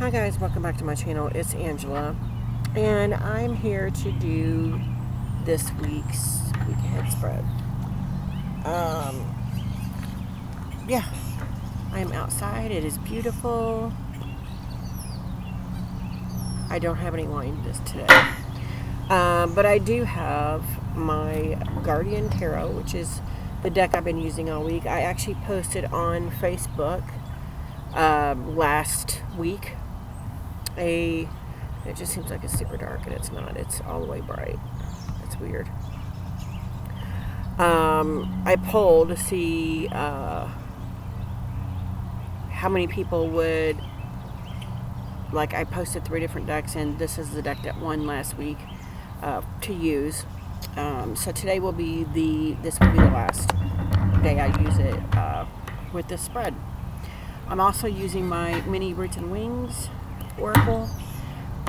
Hi guys, welcome back to my channel. It's Angela, and I'm here to do this week's week ahead spread. Yeah, I am outside. It is beautiful. I don't have any wine today, but I do have my Guardian Tarot, which is the deck I've been using all week. I actually posted on Facebook last week. It just seems like it's super dark, and it's not. It's all the way bright. It's weird. I polled to see how many people would, like, I posted 3 different decks, and this is the deck that won last week to use. So today will be this will be the last day I use it with this spread. I'm also using my mini Roots and Wings Oracle.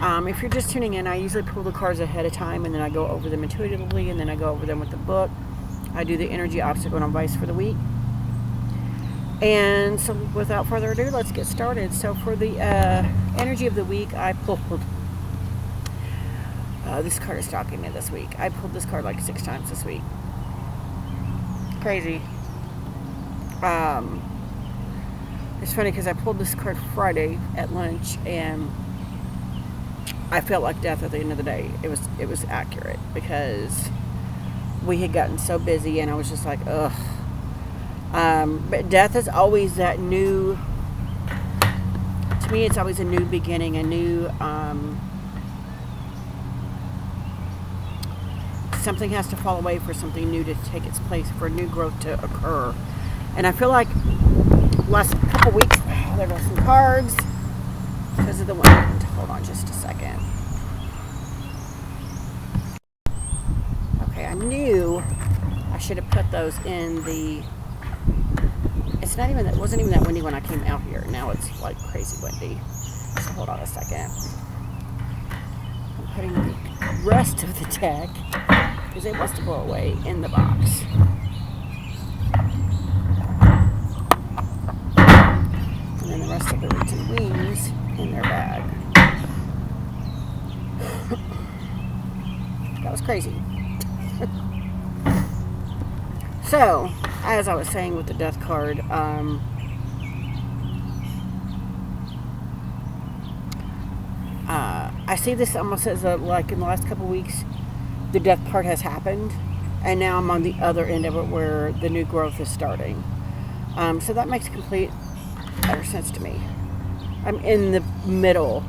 If you're just tuning in, I usually pull the cards ahead of time, and then I go over them intuitively, and then I go over them with the book. I do the energy, obstacle, and advice for the week. And so without further ado, let's get started. So for the energy of the week, I pulled this card is stalking me this week. I pulled this card like 6 times this week. Crazy. It's funny because I pulled this card Friday at lunch, and I felt like death at the end of the day. It was accurate because we had gotten so busy, and I was just like, ugh. But death is always that new. To me, it's always a new beginning, a new. Something has to fall away for something new to take its place, for new growth to occur. And I feel like last couple weeks, there were some cards because of the wind. Hold on just a second. Okay, I knew I should have put those in the. It wasn't even that windy when I came out here. Now it's like crazy windy. So hold on a second. I'm putting the rest of the deck, because it wants to blow away, in the box. And then the rest of the Roots and Wings in their bag. That was crazy. So, as I was saying with the death card, I see this almost as like in the last couple weeks, the death part has happened, and now I'm on the other end of it where the new growth is starting. So that makes complete utter sense to me. I'm in the middle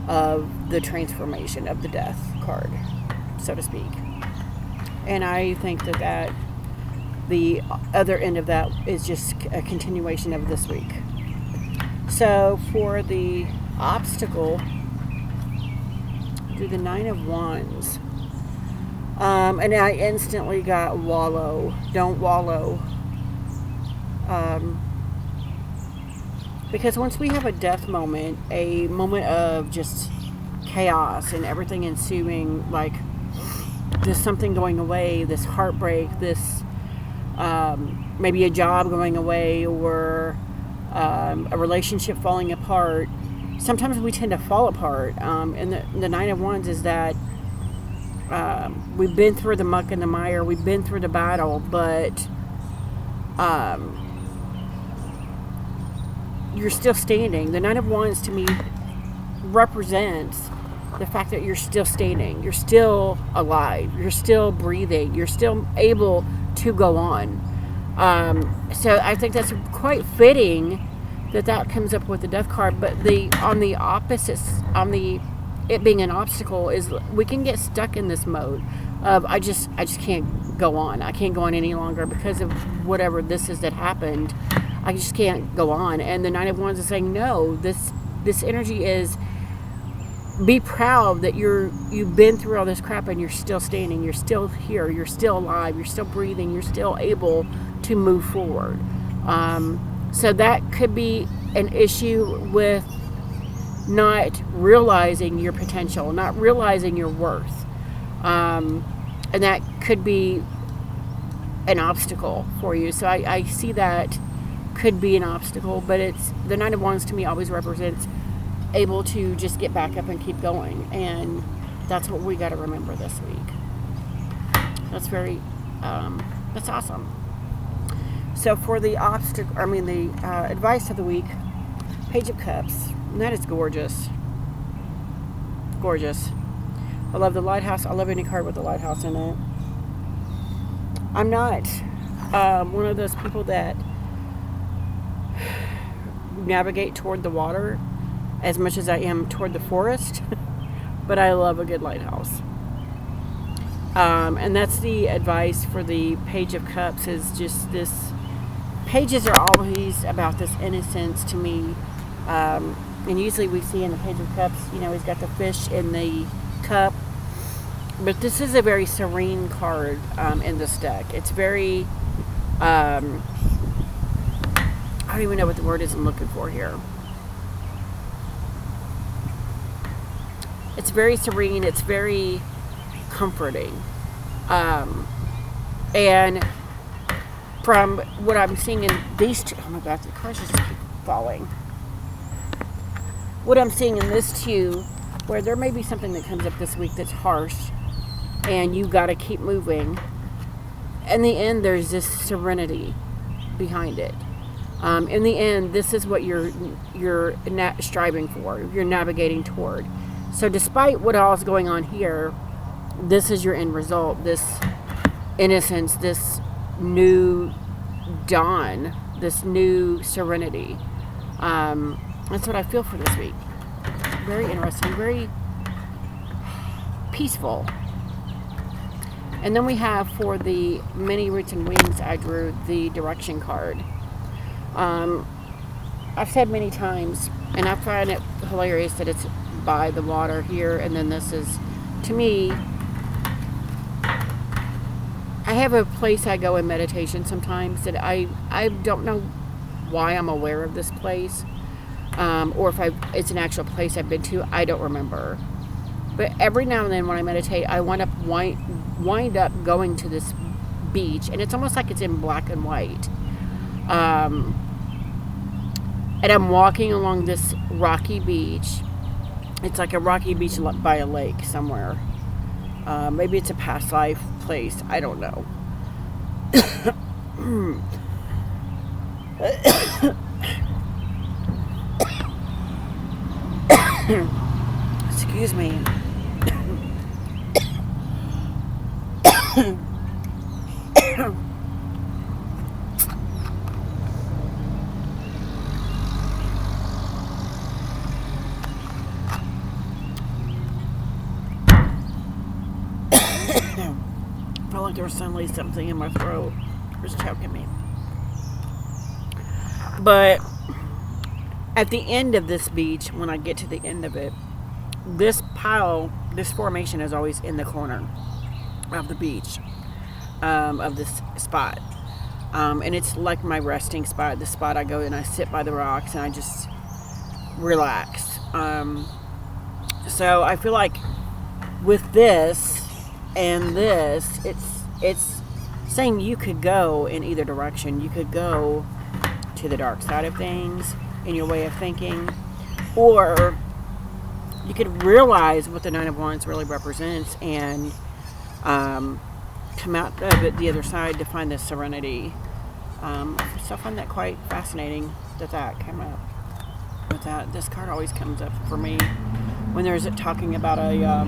of the transformation of the death card, so to speak. And I think that the other end of that is just a continuation of this week. So for the obstacle, do the 9 of Wands. And I instantly got wallow. Don't wallow. Because once we have a death moment, a moment of just chaos and everything ensuing, like there's something going away, this heartbreak, this maybe a job going away, or a relationship falling apart. Sometimes we tend to fall apart. And the 9 of Wands is that we've been through the muck and the mire, we've been through the battle, but you're still standing. The 9 of Wands to me represents the fact that you're still standing, you're still alive, you're still breathing, you're still able to go on. So I think that's quite fitting that comes up with the death card. But on the opposites, it being an obstacle, is we can get stuck in this mode of I just can't go on. I can't go on any longer because of whatever this is that happened. I just can't go on. And the 9 of Wands is saying, no, this energy is, be proud that you've been through all this crap, and you're still standing, you're still here, you're still alive, you're still breathing, you're still able to move forward. So that could be an issue with not realizing your potential, not realizing your worth. And that could be an obstacle for you. So I see that could be an obstacle, but it's the Nine of Wands to me always represents able to just get back up and keep going. And that's what we got to remember this week. That's that's awesome. So for the advice of the week, Page of Cups. And that is gorgeous. Gorgeous. I love the lighthouse. I love any card with a lighthouse in it. I'm not one of those people that navigate toward the water as much as I am toward the forest, but I love a good lighthouse. And that's the advice for the Page of Cups, is just this. Pages are always about this innocence to me. And usually we see in the Page of Cups, he's got the fish in the cup. But this is a very serene card in this deck. It's very, I don't even know what the word is I'm looking for here. It's very serene. It's very comforting. And from what I'm seeing in these two, oh my God, the cards just keep falling. What I'm seeing in this two, where there may be something that comes up this week that's harsh, and you got to keep moving. In the end, there's this serenity behind it. In the end, this is what you're striving for. You're navigating toward. So, despite what all is going on here, this is your end result. This innocence, this new dawn, this new serenity. That's what I feel for this week. Very interesting, very peaceful. And then we have, for the many roots and wings, I drew the direction card. I've said many times, and I find it hilarious that it's by the water here, and then this is, to me, I have a place I go in meditation sometimes that I don't know why I'm aware of this place, or if it's an actual place I've been to. I don't remember. But every now and then when I meditate, I wind up going to this beach, and it's almost like it's in black and white. And I'm walking along this rocky beach. It's like a rocky beach by a lake somewhere. Maybe it's a past life place. I don't know. Excuse me. I felt like there was suddenly something in my throat. It was choking me. But at the end of this beach, when I get to the end of it, this formation is always in the corner of the beach, of this spot. And it's like my resting spot, the spot I go and I sit by the rocks and I just relax. So I feel like with this and this, it's saying you could go in either direction. You could go to the dark side of things in your way of thinking, or you could realize what the Nine of Wands really represents and come out of it the other side to find this serenity. So I find that quite fascinating that came up with that. This card always comes up for me when there's talking about a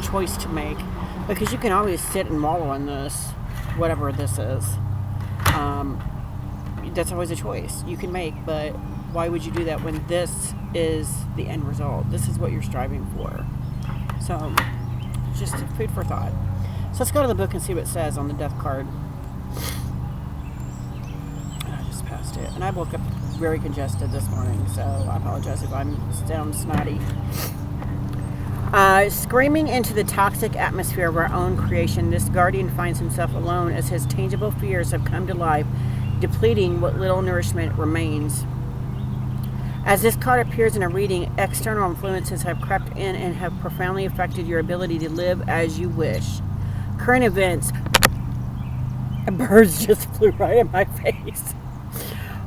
choice to make, because you can always sit and wallow in this, whatever this is. That's always a choice you can make, but why would you do that when this is the end result? This is what you're striving for. So, just food for thought. So let's go to the book and see what it says on the death card. I just passed it. And I woke up very congested this morning, so I apologize if I sound snotty. Screaming into the toxic atmosphere of our own creation, this guardian finds himself alone as his tangible fears have come to life, depleting what little nourishment remains. As this card appears in a reading, external influences have crept in and have profoundly affected your ability to live as you wish. Current events. Birds just flew right in my face.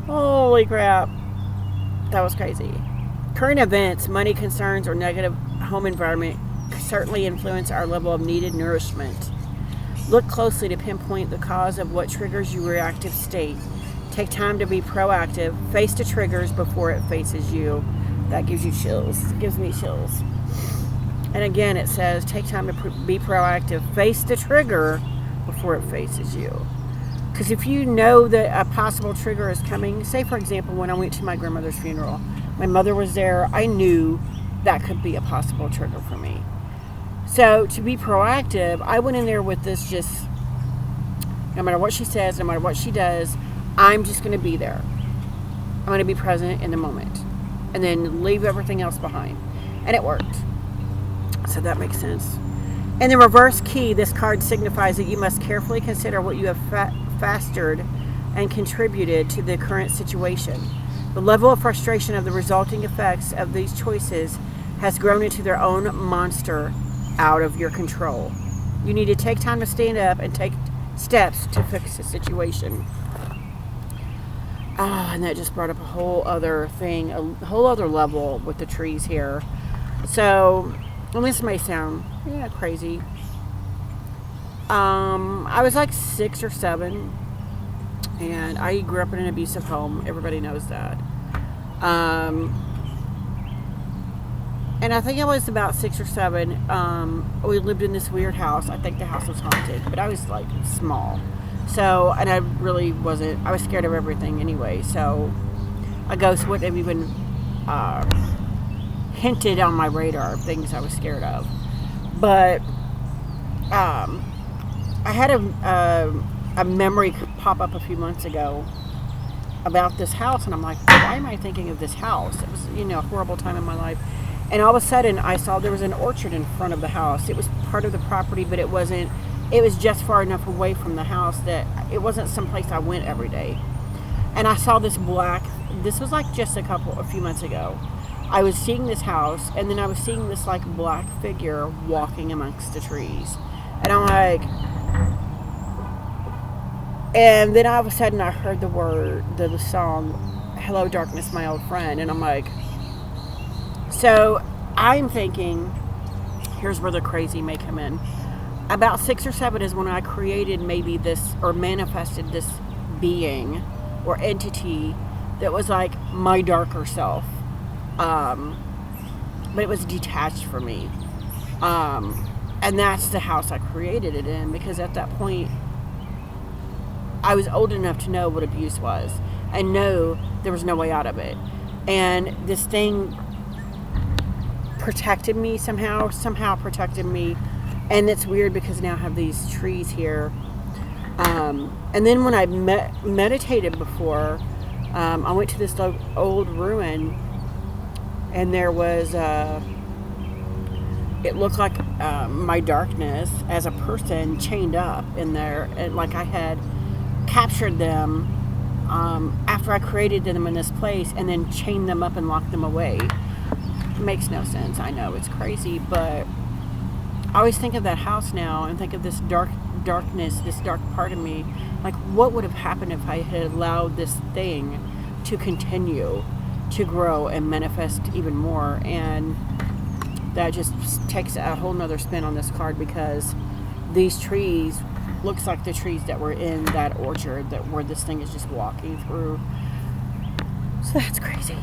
Holy crap. That was crazy. Current events, money concerns, or negative home environment certainly influence our level of needed nourishment. Look closely to pinpoint the cause of what triggers your reactive state. Take time to be proactive. Face the triggers before it faces you. That gives you chills. It gives me chills. And again, it says, take time to be proactive. Face the trigger before it faces you. Because if you know that a possible trigger is coming, say for example, when I went to my grandmother's funeral, my mother was there, I knew that could be a possible trigger for me. So to be proactive, I went in there with this just, no matter what she says, no matter what she does, I'm just going to be there. I'm going to be present in the moment. And then leave everything else behind. And it worked. So that makes sense. In the reverse key, this card signifies that you must carefully consider what you have fostered and contributed to the current situation. The level of frustration of the resulting effects of these choices has grown into their own monster out of your control. You need to take time to stand up and take steps to fix the situation. And that just brought up a whole other thing, a whole other level with the trees here. So, and this may sound crazy. I was like 6 or 7, and I grew up in an abusive home. Everybody knows that. And I think I was about 6 or 7. We lived in this weird house. I think the house was haunted, but I was like small. So, and I really wasn't, I was scared of everything anyway. So a ghost wouldn't have even hinted on my radar of things I was scared of. But I had a memory pop up a few months ago about this house, and I'm like, why am I thinking of this house? It was, a horrible time in my life. And all of a sudden, I saw there was an orchard in front of the house. It was part of the property, but it was just far enough away from the house that it wasn't someplace I went every day. And I saw this was like just a few months ago. I was seeing this house, and then I was seeing this like black figure walking amongst the trees. And I'm like, and then all of a sudden I heard the song, Hello Darkness, My Old Friend. And I'm like, so I'm thinking, here's where the crazy may come in. About 6 or 7 is when I created maybe this, or manifested this being or entity that was like my darker self. But it was detached from me. And that's the house I created it in, because at that point, I was old enough to know what abuse was and know there was no way out of it. And this thing protected me somehow protected me. And it's weird because now I have these trees here. And then when I meditated before, I went to this old ruin, and there was it looked like my darkness as a person chained up in there, and like I had captured them after I created them in this place, and then chained them up and locked them away. It makes no sense. I know it's crazy, but I always think of that house now and think of this darkness, this dark part of me. Like, what would have happened if I had allowed this thing to continue to grow and manifest even more? And that just takes a whole nother spin on this card, because these trees looks like the trees that were in that orchard where this thing is just walking through. So that's crazy.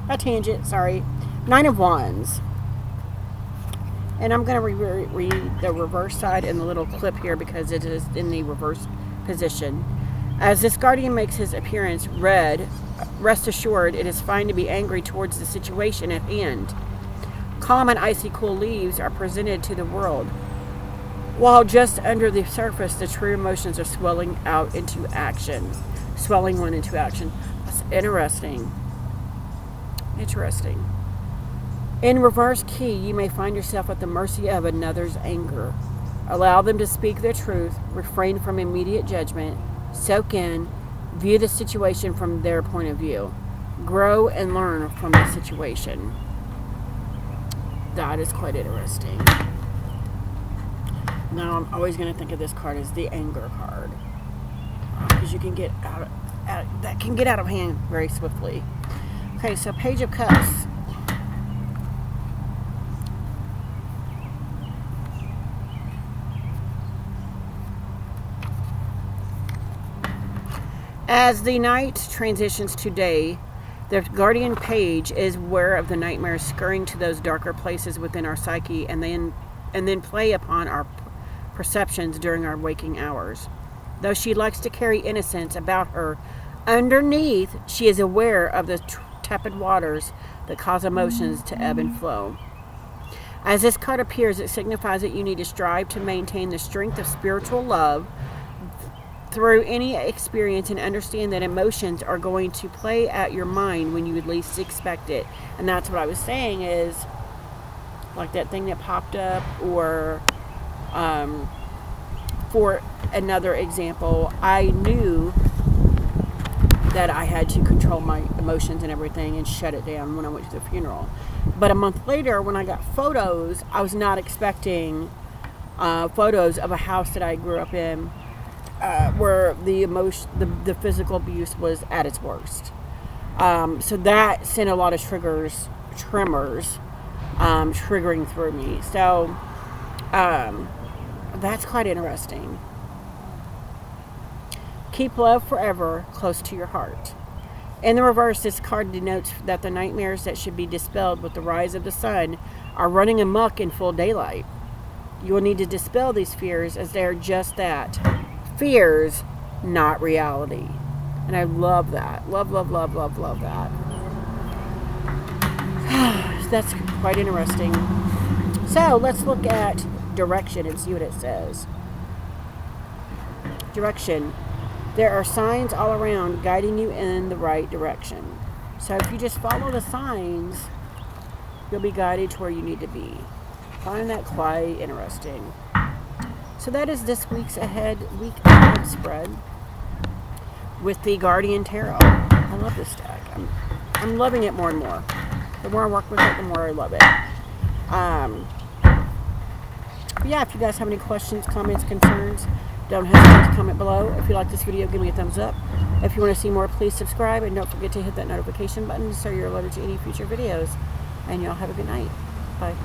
A tangent, sorry. 9 of Wands. And I'm going to read the reverse side in the little clip here because it is in the reverse position. As this guardian makes his appearance, rest assured it is fine to be angry towards the situation at hand. Calm and icy cool leaves are presented to the world, while just under the surface the true emotions are swelling one into action. That's interesting. In reverse key, you may find yourself at the mercy of another's anger. Allow them to speak their truth, refrain from immediate judgment, soak in, view the situation from their point of view. Grow and learn from the situation. That is quite interesting. Now, I'm always going to think of this card as the anger card, because you can get that can get out of hand very swiftly. Okay, so Page of Cups. As the night transitions to day, the Guardian Page is aware of the nightmares scurrying to those darker places within our psyche and then play upon our perceptions during our waking hours. Though she likes to carry innocence about her, underneath she is aware of the tepid waters that cause emotions to ebb and flow. As this card appears, it signifies that you need to strive to maintain the strength of spiritual love through any experience and understand that emotions are going to play at your mind when you would least expect it. And that's what I was saying is, like that thing that popped up, or for another example, I knew that I had to control my emotions and everything and shut it down when I went to the funeral. But a month later, when I got photos, I was not expecting photos of a house that I grew up in where the physical abuse was at its worst. So that sent a lot of tremors triggering through me. So that's quite interesting. Keep love forever close to your heart. In the reverse, this card denotes that the nightmares that should be dispelled with the rise of the sun are running amok in full daylight. You will need to dispel these fears, as they are just that. Fears, not reality. And I love that. Love that. That's quite interesting. So let's look at direction and see what it says. Direction. There are signs all around guiding you in the right direction. So if you just follow the signs, you'll be guided to where you need to be. I find that quite interesting. So that is this week's week ahead spread with the Guardian Tarot. I love this deck. I'm loving it more and more. The more I work with it, the more I love it. Yeah, if you guys have any questions, comments, concerns, don't hesitate to comment below. If you like this video, give me a thumbs up. If you want to see more, please subscribe, and don't forget to hit that notification button so you're alerted to any future videos. And y'all have a good night. Bye.